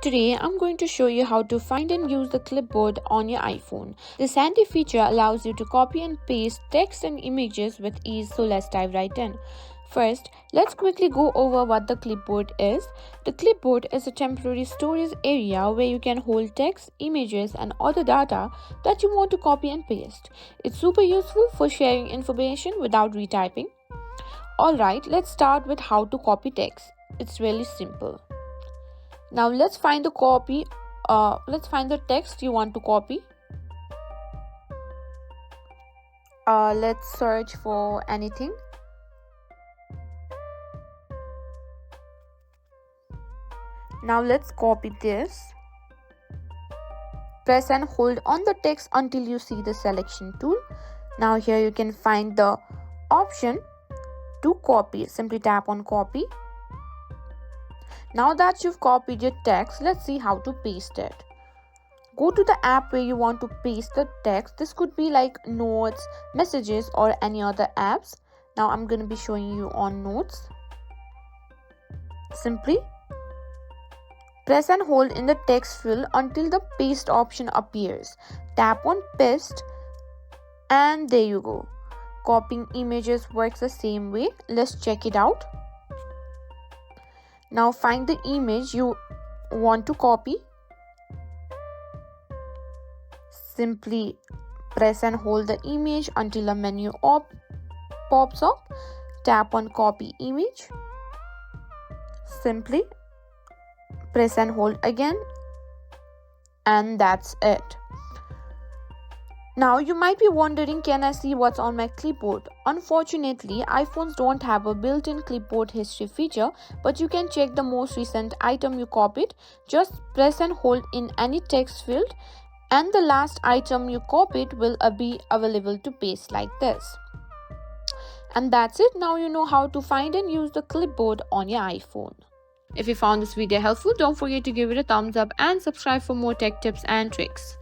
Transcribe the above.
Today, I'm going to show you how to find and use the clipboard on your iPhone. This handy feature allows you to copy and paste text and images with ease, so let's dive right in. First, let's quickly go over what the clipboard is. The clipboard is a temporary storage area where you can hold text, images, and other data that you want to copy and paste. It's super useful for sharing information without retyping. Alright, let's start with how to copy text. It's really simple. Now let's find the text you want to copy. Let's search for anything. Now let's copy this. Press and hold on the text until you see the selection tool. Now here you can find the option to copy. Simply tap on copy. Now that you've copied your text, let's see how to paste it. Go to the app where you want to paste the text. This could be like Notes, Messages, or any other apps. Now I'm going to be showing you on Notes. Simply press and hold in the text field until the paste option appears. Tap on paste and there you go. Copying images works the same way. Let's check it out. Now find the image you want to copy. Simply press and hold the image until a menu pops up. Tap on copy image. Simply press and hold again. And that's it. Now you might be wondering, can I see what's on my clipboard? Unfortunately, iPhones don't have a built-in clipboard history feature, but you can check the most recent item you copied. Just press and hold in any text field and the last item you copied will be available to paste like this. And that's it. Now you know how to find and use the clipboard on your iPhone. If you found this video helpful, don't forget to give it a thumbs up and subscribe for more tech tips and tricks.